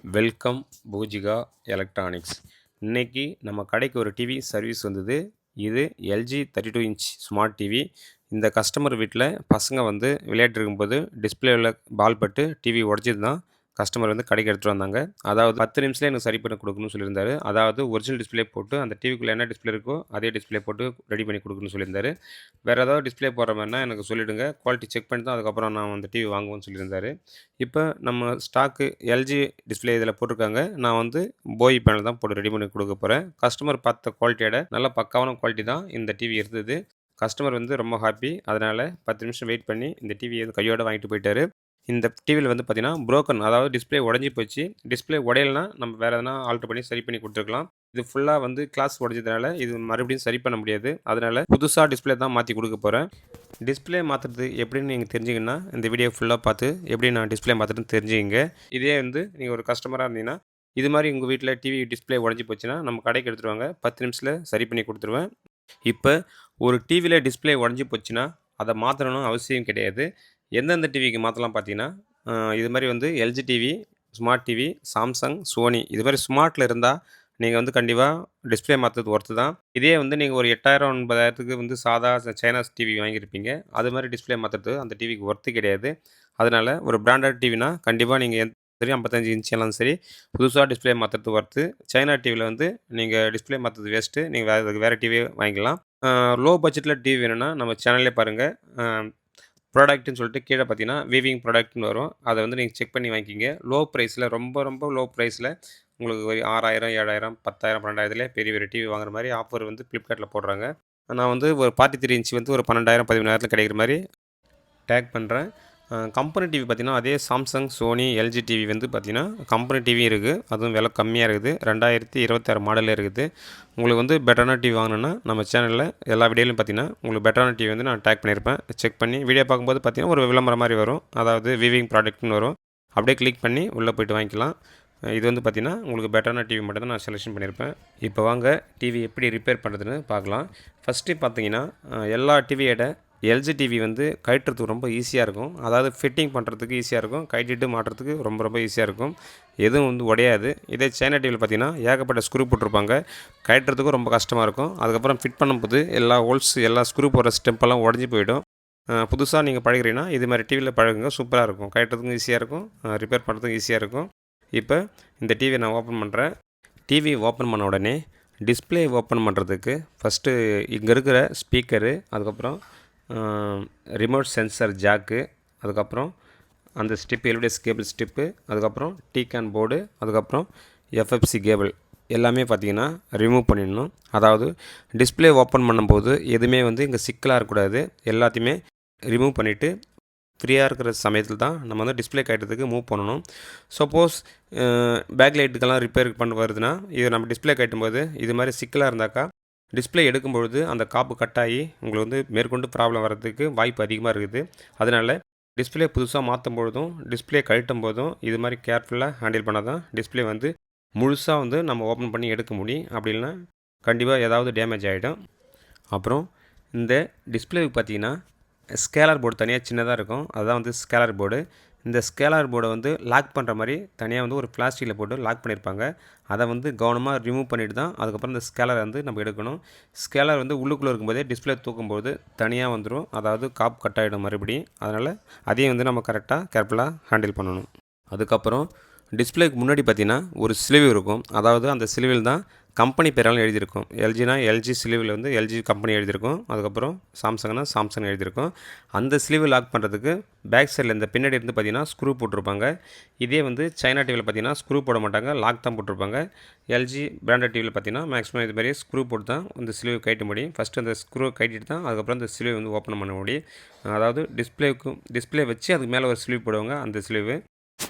Welcome Poojika electronics. இன்னைக்கு நம்ம கடைக்கு ஒரு டிவி சர்வீஸ் வந்தது. இது எல்ஜி 32 இன்ச் ஸ்மார்ட் டிவி. இந்த கஸ்டமர் வீட்டில் பசங்க வந்து விளையாட்டு இருக்கும்போது டிஸ்பிளேவில் பால் பட்டு டிவி உடஞ்சது தான் கஸ்டமர் வந்து கடைக்கு எடுத்துகிட்டு வந்தாங்க. அதாவது 10 நிமிஷத்தில் எனக்கு சரி பண்ணி கொடுக்கணும்னு சொல்லியிருந்தாரு. அதாவது ஒரிஜினல் டிஸ்பிளே போட்டு அந்த டிவிக்குள்ளே என்ன டிஸ்பிளே இருக்கோ அதே டிஸ்பிளே போட்டு ரெடி பண்ணி கொடுக்கணும்னு சொல்லியிருந்தாரு. வேறு ஏதாவது டிஸ்பிளே போடுற மாதிரினா எனக்கு சொல்லிவிடுங்க, குவாலிட்டி செக் பண்ணி தான் அதுக்கப்புறம் நான் அந்த டிவி வாங்குவேன்னு சொல்லியிருந்தாரு. இப்போ நம்ம ஸ்டாக்கு எல்ஜி டிஸ்பிளே இதில் போட்டிருக்காங்க. நான் வந்து போய் பேனல் தான் போட்டு ரெடி பண்ணி கொடுக்க போகிறேன். கஸ்டமர் பார்த்த குவாலிட்டியோட நல்ல பக்காவான குவாலிட்டி தான் இந்த டிவி இருந்தது. கஸ்டமர் வந்து ரொம்ப ஹாப்பி. அதனால் 10 நிமிஷம் வெயிட் பண்ணி இந்த டிவியை கையோடு வாங்கிட்டு போயிட்டாரு. இந்த டிவியில் வந்து பார்த்தீங்கன்னா புரோக்கன், அதாவது டிஸ்பிளே உடஞ்சி போச்சு. டிஸ்பிளே உடையலைனா நம்ம வேறு எதனா ஆல்ட்ரு பண்ணி சரி பண்ணி கொடுத்துருக்கலாம். இது ஃபுல்லாக வந்து கிளாஸ் உடஞ்சதுனால இது மறுபடியும் சரி பண்ண முடியாது. அதனால் புதுசாக டிஸ்பிளே தான் மாற்றி கொடுக்க போகிறேன். டிஸ்பிளே மாற்றுறது எப்படின்னு நீங்கள் தெரிஞ்சிங்கன்னா இந்த வீடியோ ஃபுல்லாக பார்த்து எப்படி நான் டிஸ்பிளே மாற்றுறதுன்னு தெரிஞ்சுங்க. இதே வந்து நீங்கள் ஒரு கஸ்டமராக இருந்தீங்கன்னா இது மாதிரி உங்கள் வீட்டில் டிவி டிஸ்பிளே உடஞ்சி போச்சுன்னா நம்ம கடைக்கு எடுத்துகிட்டு வாங்க, 10 நிமிஷத்தில் சரி பண்ணி கொடுத்துருவேன். இப்போ ஒரு டிவியில் டிஸ்பிளே உடஞ்சி போச்சுன்னா அதை மாற்றணும்னு அவசியம் கிடையாது. எந்தெந்த டிவிக்கு மாற்றலாம் பார்த்தீங்கன்னா, இது மாதிரி வந்து LG TV, smart TV, Samsung, Sony இது மாதிரி ஸ்மார்ட்டில் இருந்தால் நீங்கள் வந்து கண்டிப்பாக டிஸ்பிளே மாற்றுறது ஒர்த்து தான். இதே வந்து நீங்கள் ஒரு 8000 9000க்கு வந்து சாதா சைனாஸ் டிவி வாங்கியிருப்பீங்க. அது மாதிரி டிஸ்பிளே மாற்றுறது அந்த டிவிக்கு ஒர்த்து கிடையாது. அதனால் ஒரு பிராண்டட் டிவினா கண்டிப்பாக நீங்கள் சரி 55 இன்ச் எல்லாம் சரி புதுசாக டிஸ்பிளே மாற்றுறது ஒர்த்து. சைனா டிவியில் வந்து நீங்கள் டிஸ்பிளே மாற்றுறது வேஸ்ட்டு. நீங்கள் வேறு டிவியே வாங்கிக்கலாம். லோ பட்ஜெட்டில் டிவி வேணும்னா நம்ம சேனல்லே பாருங்கள். ப்ராடக்ட்னு சொல்லிட்டு கீழே பார்த்தீங்கன்னா வீவிங் ப்ராடக்ட்னு வரும். அதை வந்து நீங்கள் செக் பண்ணி வாங்கிக்கிங்க. லோ ப்ரைஸில் ரொம்ப ரொம்ப லோ ப்ரைஸில் உங்களுக்கு ஒரு 6000 7000 10,000 12,000 பெரிய பெரிய டிவி வாங்குற மாதிரி ஆஃபர் வந்து ஃப்ளிப்கார்ட்டில் போடுறாங்க. நான் வந்து ஒரு 43 இன்ச் வந்து ஒரு 12,000 13,000 கிடைக்கிற மாதிரி டேக் பண்ணுறேன். கம்பெனி டிவி பார்த்தீங்கன்னா அதே சாம்சங், சோனி, எல்ஜி டிவி வந்து பார்த்தீங்கன்னா கம்பெனி டிவியும் இருக்குது. அதுவும் விலை கம்மியாக இருக்குது. 2026 மாடலில் இருக்குது. உங்களுக்கு வந்து பெட்டரான டிவி வாங்கணுன்னா நம்ம சேனலில் எல்லா வீடியோலையும் பார்த்தீங்கன்னா உங்களுக்கு பெட்டரான டிவி வந்து நான் டேக் பண்ணியிருப்பேன். செக் பண்ணி வீடியோ பார்க்கும்போது பார்த்தீங்கன்னா ஒரு விளம்பரம் மாதிரி வரும். அதாவது வீவிங் ப்ராடக்ட்னு வரும். அப்படியே கிளிக் பண்ணி உள்ளே போய்ட்டு வாங்கிக்கலாம். இது வந்து பார்த்திங்கன்னா உங்களுக்கு பெட்டரான டிவி மட்டும் தான் நான் செலெக்ஷன் பண்ணியிருப்பேன். இப்போ வாங்க டிவி எப்படி ரிப்பேர் பண்ணுறதுன்னு பார்க்கலாம். ஃபஸ்ட்டு பார்த்தீங்கன்னா எல்லா டிவியோட எல்ஜி டிவி வந்து கழட்டுறதுக்கு ரொம்ப ஈஸியாக இருக்கும். அதாவது ஃபிட்டிங் பண்ணுறதுக்கு ஈஸியாக இருக்கும். கழட்டிட்டு மாட்டுறதுக்கு ரொம்ப ரொம்ப ஈஸியாக இருக்கும். எதுவும் வந்து உடையாது. இதே சைனா டிவியில் பார்த்தீங்கன்னா ஏகப்பட்ட ஸ்க்ரூ போட்டிருப்பாங்க. கழட்டுறதுக்கும் ரொம்ப கஷ்டமாக இருக்கும். அதுக்கப்புறம் ஃபிட் பண்ணும்போது எல்லா ஹோல்ஸ் எல்லா ஸ்க்ரூ போடுற ஸ்டெம்பெல்லாம் உடஞ்சி போயிடும். புதுசாக நீங்கள் பழகிறீங்கன்னா இது மாதிரி டிவியில் பழகுங்க, சூப்பராக இருக்கும். கழட்டுறதுக்கும் ஈஸியாக இருக்கும், ரிப்பேர் பண்ணுறதுக்கும் ஈஸியாக இருக்கும். இப்போ இந்த டிவியை நான் ஓப்பன் பண்ணுறேன். டிவி ஓப்பன் பண்ண உடனே டிஸ்பிளே ஓப்பன் பண்ணுறதுக்கு ஃபஸ்ட்டு இங்கே இருக்கிற ஸ்பீக்கரு, அதுக்கப்புறம் ரிமோட் சென்சர் ஜாக்கு, அதுக்கப்புறம் அந்த ஸ்டிப்பு எல்இடிஎஸ் கேபிள் ஸ்டிப்பு, அதுக்கப்புறம் டீகான் போர்டு, அதுக்கப்புறம் எஃப்எஃப்சி கேபிள் எல்லாமே பார்த்திங்கன்னா ரிமூவ் பண்ணிடணும். அதாவது டிஸ்பிளே ஓப்பன் பண்ணும்போது எதுவுமே வந்து இங்கே சிக்கலாக இருக்கக்கூடாது. எல்லாத்தையுமே ரிமூவ் பண்ணிவிட்டு ஃப்ரீயாக இருக்கிற சமயத்தில் தான் நம்ம வந்து டிஸ்பிளே கட்டுறதுக்கு மூவ் பண்ணணும். சப்போஸ் பேக் லைட்டுக்கெல்லாம் ரிப்பேர் பண்ண வருதுன்னா இது நம்ம டிஸ்பிளே கட்டும்போது இது மாதிரி சிக்கலாக இருந்தாக்கா டிஸ்பிளே எடுக்கும்பொழுது அந்த காப்பு கட்டாகி உங்களுக்கு வந்து மேற்கொண்டு ப்ராப்ளம் வர்றதுக்கு வாய்ப்பு அதிகமாக இருக்குது. அதனால் டிஸ்பிளே புதுசாக மாற்றும் பொழுதும் டிஸ்பிளே கழட்டும் போதும் இது மாதிரி கேர்ஃபுல்லாக ஹேண்டில் பண்ணால் தான் டிஸ்பிளே வந்து முழுசாக வந்து நம்ம ஓப்பன் பண்ணி எடுக்க முடியும். அப்படி இல்லைன்னா கண்டிப்பாக ஏதாவது டேமேஜ் ஆகிடும். அப்புறம் இந்த டிஸ்பிளேவுக்கு பார்த்திங்கன்னா ஸ்கேலர் போர்டு தனியாக சின்னதாக இருக்கும். அதுதான் வந்து ஸ்கேலர் போர்டு. இந்த ஸ்கேலர் போர்டை வந்து லாக் பண்ணுற மாதிரி தனியாக வந்து ஒரு பிளாஸ்டிக்கில் போட்டு லாக் பண்ணியிருப்பாங்க. அதை வந்து கவனமாக ரிமூவ் பண்ணிவிட்டு தான் அதுக்கப்புறம் இந்த ஸ்கேலரை வந்து நம்ம எடுக்கணும். ஸ்கேலர் வந்து உள்ளுக்குள்ளே இருக்கும்போதே டிஸ்பிளே தூக்கும்போது தனியாக வந்துடும். அதாவது காப் கட் ஆகிடும் மறுபடியும். அதனால் அதையும் வந்து நம்ம கரெக்டாக கேர்ஃபுல்லாக ஹேண்டில் பண்ணணும். அதுக்கப்புறம் டிஸ்பிளேக்கு முன்னாடி பார்த்திங்கன்னா ஒரு ஸ்லீவ் இருக்கும். அதாவது அந்த ஸ்லீவில் தான் கம்பெனி பேரெல்லாம் எழுதியிருக்கும். எல்ஜினா எல்ஜி ஸ்லீவில் வந்து எல்ஜி கம்பெனி எழுதியிருக்கும். அதுக்கப்புறம் சாம்சங்னா சாம்சங் எழுதியிருக்கும். அந்த ஸ்லீவ் லாக் பண்ணுறதுக்கு பேக் சைடில் இந்த பின்னாடி இருந்து பார்த்திங்கன்னா ஸ்க்ரூ போட்டிருப்பாங்க. இதே வந்து சைனா டிவியில் பார்த்திங்கன்னா ஸ்க்ரூ போட மாட்டாங்க, லாக் தான் போட்டிருப்பாங்க. எல்ஜி பிராண்டட் டிவியில் பார்த்திங்கன்னா மேக்ஸிமம் இது மாதிரி ஸ்க்ரூ போட்டு தான் இந்த ஸ்லீவ் கட்ட முடியும். ஃபஸ்ட்டு அந்த ஸ்க்ரூ கட்டிட்டு தான் அதுக்கப்புறம் இந்த ஸ்லீவ் வந்து ஓப்பன் பண்ண முடியும். அதாவது டிஸ்பிளே வச்சு அதுக்கு மேலே ஒரு ஸ்லீவ் போடுவாங்க. அந்த ஸ்லீவு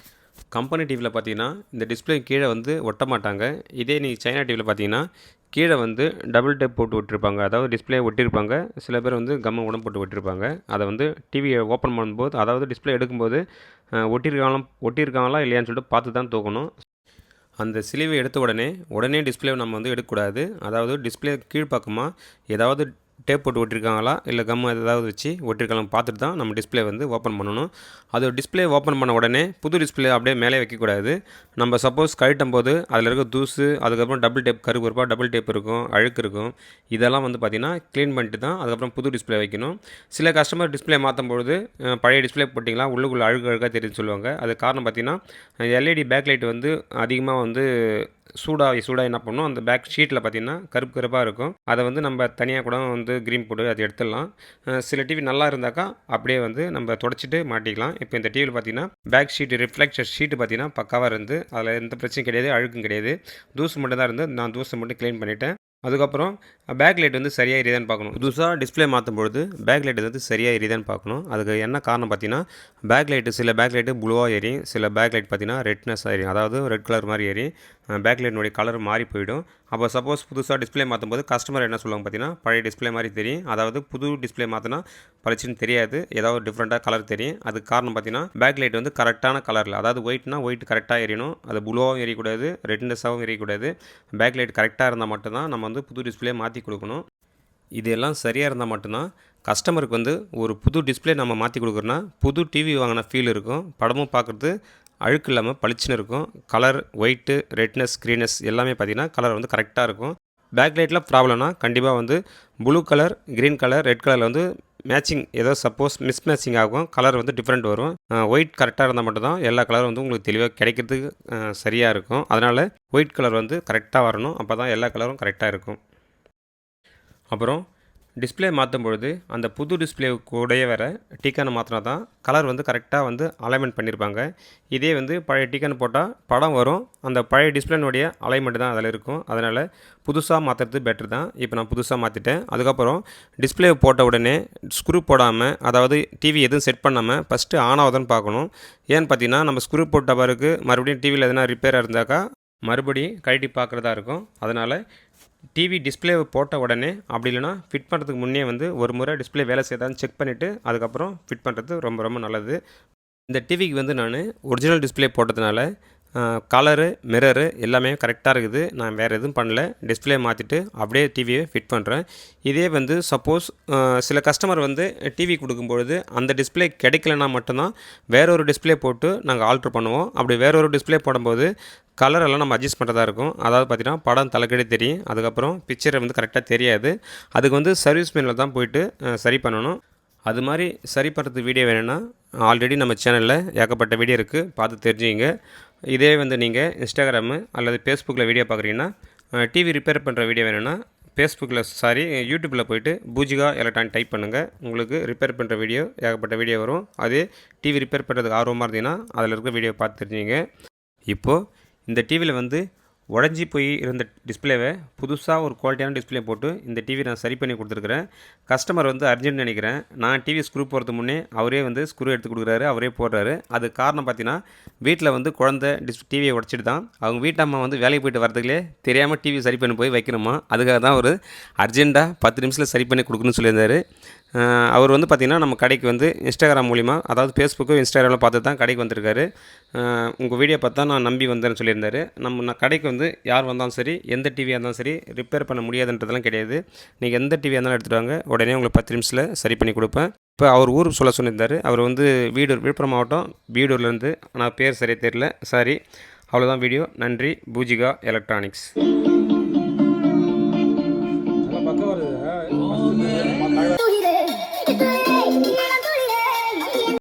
கம்பெனி டிவியில் பார்த்தீங்கன்னா இந்த டிஸ்பிளே கீழே வந்து ஒட்ட மாட்டாங்க. இதே நீங்கள் சைனா டிவியில் பார்த்தீங்கன்னா கீழே வந்து டபுள் டேப் போட்டு விட்டுருப்பாங்க. அதாவது டிஸ்பிளே ஒட்டியிருப்பாங்க. சில பேர் வந்து கம்மை உடம் போட்டு விட்டுருப்பாங்க. அதை வந்து டிவியை ஓப்பன் பண்ணும்போது, அதாவது டிஸ்பிளே எடுக்கும்போது ஒட்டியிருக்காங்களா இல்லையான்னு சொல்லிட்டு பார்த்து தான் தூக்கணும். அந்த ஸ்லீவை எடுத்த உடனே டிஸ்பிளே நம்ம வந்து எடுக்கக்கூடாது. அதாவது டிஸ்பிளே கீழ்ப்பக்கமாக ஏதாவது டேப் போட்டு ஒட்டியிருக்காங்களா இல்லை கம் ஏதாவது வச்சு ஒட்டியிருக்கலாம் பார்த்துட்டு தான் நம்ம டிஸ்பிளே வந்து ஓப்பன் பண்ணணும். அது டிஸ்பிளே ஓப்பன் பண்ண உடனே புது டிஸ்பிளே அப்படியே மேலே வைக்கக்கூடாது. நம்ம சப்போஸ் கழட்டும் போது அதில் இருக்க தூசு, அதுக்கப்புறம் டபுள் டேப் கருப்பு இருப்பா, டபுள் டேப் இருக்கும், அழுக்கு இருக்கும். இதெல்லாம் வந்து பார்த்திங்கன்னா க்ளீன் பண்ணிட்டு தான் அதுக்கப்புறம் புது டிஸ்பிளே வைக்கணும். சில கஸ்டமர் டிஸ்பிளே மாற்றும் பொழுது பழைய டிஸ்பிளே போட்டிங்களா உள்ளுக்குள்ளே அழுக்காக தெரியுதுன்னு சொல்லுவாங்க. அது காரணம் பார்த்திங்கன்னா எல்இடி பேக் லைட் வந்து அதிகமாக வந்து சூடாக என்ன பண்ணணும், அந்த பேக் ஷீட்டில் பார்த்திங்கன்னா கருப்பு கருப்பாக இருக்கும். அதை வந்து நம்ம தனியாக கூட வந்து க்ரீம் போட்டு அதை எடுத்துடலாம். சில டிவி நல்லா இருந்தாக்கா அப்படியே வந்து நம்ம தொடச்சிட்டு மாட்டிக்கலாம். இப்போ இந்த டிவியில் பார்த்திங்கன்னா பேக் ஷீட்டு ரிஃப்ளெக்டர் ஷீட்டு பார்த்திங்கன்னா பக்காவாக இருந்து அதில் எந்த பிரச்சனையும் கிடையாது, அழுக்கும் கிடையாது. தூசு மட்டும் தான் இருந்து நான் தூசை மட்டும் க்ளீன் பண்ணிவிட்டேன். அதுக்கப்புறம் பேக் லைட் வந்து சரியாக எரியுதான்னு பார்க்கணும். புதுசாக டிஸ்பிளே மாற்றும் பொழுது பேக் லைட் வந்து சரியாக எரியுதான்னு பார்க்கணும். அதுக்கு என்ன காரணம் பார்த்தீங்கன்னா, பேக் லைட்டு சில பேக் லைட்டு ப்ளூவாக எரியும், சில பேக் லைட் பார்த்தீங்கன்னா ரெட்னஸாக எரியும், அதாவது ரெட் கலர் மாதிரி எரியும். பேக் லைட்டினுடைய கலர் மாறி போயிடும். அப்போ சப்போஸ் புதுசாக டிஸ்பிளே மாற்றும் போது கஸ்டமர் என்ன சொல்லுவாங்க பார்த்தீங்கன்னா, பழைய டிஸ்பிளே மாதிரி தெரியும், அதாவது புது டிஸ்பிளே மாற்றினா பளிச்சுன்னு தெரியாது, ஏதாவது டிஃப்ரெண்ட்டாக கலர் தெரியும். அதுக்கு காரணம் பார்த்தீங்கன்னா பேக் லைட் வந்து கரெக்டான கலரில், அதாவது ஒயிட்னா ஒயிட் கரெக்டாக எரியணும், அது ப்ளூவாகவும் எரியக்கூடாது, ரெட்னஸாகவும் எரியக்கூடாது. பேக் லைட் கரெக்டாக இருந்தால் மட்டும்தான் நம்ம வந்து புது டிஸ்பிளே மாற்றி கொடுக்கணும். இது எல்லாம் சரியாக இருந்தால் மட்டும்தான் கஸ்டமருக்கு வந்து ஒரு புது டிஸ்பிளே நம்ம மாற்றி கொடுக்குறோன்னா புது டிவி வாங்கின ஃபீல் இருக்கும். படமும் பார்க்குறது அழுக்கு இல்லாமல் பளிச்சுன்னு இருக்கும். கலர் ஒயிட்டு, ரெட்னஸ், க்ரீனஸ் எல்லாமே பார்த்திங்கன்னா கலர் வந்து கரெக்டாக இருக்கும். பேக் லைட்டில் ப்ராப்ளம்னா கண்டிப்பாக வந்து blue colour, green colour, red கலரில் வந்து மேட்சிங் ஏதோ சப்போஸ் மிஸ் மேட்சிங் ஆகும், கலர் வந்து டிஃப்ரெண்ட் வரும். ஒயிட் கரெக்டாக இருந்தால் மட்டும்தான் எல்லா கலரும் வந்து உங்களுக்கு தெளிவாக கிடைக்கிறதுக்கு சரியாக இருக்கும். அதனால் ஒயிட் கலர் வந்து கரெக்டாக வரணும், அப்போ தான் எல்லா கலரும் கரெக்டாக இருக்கும். அப்புறம் டிஸ்பிளே மாற்றும் பொழுது அந்த புது டிஸ்பிளே கூடயே வர டீக்கானை மாற்றினா தான் கலர் வந்து கரெக்டாக வந்து அலைன்மெண்ட் பண்ணியிருப்பாங்க. இதே வந்து பழைய டீக்கான் போட்டால் படம் வரும், அந்த பழைய டிஸ்பிளேனுடைய அலைன்மெண்ட் தான் அதில் இருக்கும். அதனால் புதுசாக மாற்றுறது பெட்ரு தான். இப்போ நான் புதுசாக மாற்றிட்டேன். அதுக்கப்புறம் டிஸ்பிளே போட்ட உடனே ஸ்க்ரூ போடாமல், அதாவது டிவி எதுவும் செட் பண்ணாமல் ஃபஸ்ட்டு ஆன் ஆகுதுன்னு பார்க்கணும். ஏன்னு பார்த்தீங்கன்னா நம்ம ஸ்க்ரூ போட்ட பிறகு மறுபடியும் டிவியில் எதனா ரிப்பேராக இருந்தாக்கா மறுபடியும் கழட்டி பார்க்குறதா இருக்கும். அதனால் டிவி டிஸ்பிளே போட்ட உடனே, அப்படி இல்லைனா ஃபிட் பண்ணுறதுக்கு முன்னே வந்து ஒரு முறை டிஸ்பிளே வேலை செய்தான்னு செக் பண்ணிவிட்டு அதுக்கப்புறம் ஃபிட் பண்ணுறது ரொம்ப ரொம்ப நல்லது. இந்த டிவிக்கு வந்து நான் ஒரிஜினல் டிஸ்பிளே போட்டதுனால கலரு, மிரரு எல்லாமே கரெக்டாக இருக்குது. நான் வேறு எதுவும் பண்ணல, டிஸ்பிளே மாற்றிட்டு அப்படியே டிவியை ஃபிட் பண்ணுறேன். இதே வந்து சப்போஸ் சில கஸ்டமர் வந்து டிவி கொடுக்கும்பொழுது அந்த டிஸ்பிளே கிடைக்கலனா மட்டும்தான் வேறொரு டிஸ்பிளே போட்டு நாங்கள் ஆல்ட்ரு பண்ணுவோம். அப்படி வேறொரு டிஸ்பிளே போடும்போது கலரெல்லாம் நம்ம அட்ஜஸ்ட் பண்ணுறதா இருக்கும். அதாவது பார்த்திங்கன்னா படம் தலைக்கடி தெரியும், அதுக்கப்புறம் பிக்சரை வந்து கரெக்டாக தெரியாது. அதுக்கு வந்து சர்வீஸ் மேனில் தான் போயிட்டு சரி பண்ணணும். அது மாதிரி சரி பண்ணுறது வீடியோ வேணும்னா ஆல்ரெடி நம்ம சேனலில் ஏகப்பட்ட வீடியோ இருக்குது, பார்த்து தெரிஞ்சுங்க. இதே வந்து நீங்கள் இன்ஸ்டாகிராமு அல்லது ஃபேஸ்புக்கில் வீடியோ பார்க்குறீங்கன்னா, டிவி ரிப்பேர் பண்ணுற வீடியோ வேணும்னா யூடியூப்பில் போய்ட்டு பூஜிகா எலக்ட்ரானிக் டைப் பண்ணுங்கள். உங்களுக்கு ரிப்பேர் பண்ணுற வீடியோ ஏகப்பட்ட வீடியோ வரும். அதே டிவி ரிப்பேர் பண்ணுறதுக்கு ஆர்வமாக இருந்தீங்கன்னா அதில் இருக்க வீடியோ பார்த்து தெரிஞ்சுங்க. இப்போது இந்த டிவியில் வந்து உடஞ்சி போய் இருந்த டிஸ்பிளேவை புதுசாக ஒரு குவாலிட்டியான டிஸ்பிளே போட்டு இந்த டிவி நான் சரி பண்ணி கொடுத்துருக்குறேன். கஸ்டமர் வந்து அர்ஜென்ட் நினைக்கிறேன், நான் டிவி ஸ்க்ரூ போகிறதுக்கு முன்னே அவரே வந்து ஸ்க்ரூ எடுத்து கொடுக்குறாரு, அவரே போடுறாரு. அது காரணம் பார்த்தீங்கன்னா வீட்டில் வந்து குழந்தை டிவியை உடச்சிட்டு தான் அவங்க வீட்டு அம்மா வந்து வேலைக்கு போய்ட்டு வரதுக்குள்ளே தெரியாமல் டிவி சரி பண்ணி போய் வைக்கணுமா, அதுக்காக தான் ஒரு அர்ஜெண்ட்டாக 10 நிமிஷத்தில் சரி பண்ணி கொடுக்கணும்னு சொல்லியிருந்தார். அவர் வந்து பார்த்திங்கன்னா நம்ம கடைக்கு வந்து இன்ஸ்டாகிராம் மூலிமா, அதாவது ஃபேஸ்புக்கு இன்ஸ்டாகிராமில் பார்த்து தான் கடைக்கு வந்திருக்காரு. உங்கள் வீடியோ பார்த்தா நான் நம்பி வந்தேன்னு சொல்லியிருந்தார். நான் கடைக்கு வந்து யார் வந்தாலும் சரி, எந்த டிவியாக இருந்தாலும் சரி, ரிப்பேர் பண்ண முடியாதுன்றதெல்லாம் கிடையாது. நீங்கள் எந்த டிவியாக இருந்தாலும் எடுத்துகிட்டு வாங்க, உடனே உங்களுக்கு 10 நிமிஷத்தில் சரி பண்ணி கொடுப்பேன். இப்போ அவர் ஊர் சொல்ல சொல்லியிருந்தார். அவர் வந்து விழுப்புரம் மாவட்டம் வீடூர்லேருந்து, ஆனால் பேர் சரியாக தெரியல, சாரி. அவ்வளோதான் வீடியோ. நன்றி. பூஜிகா எலக்ட்ரானிக்ஸ்.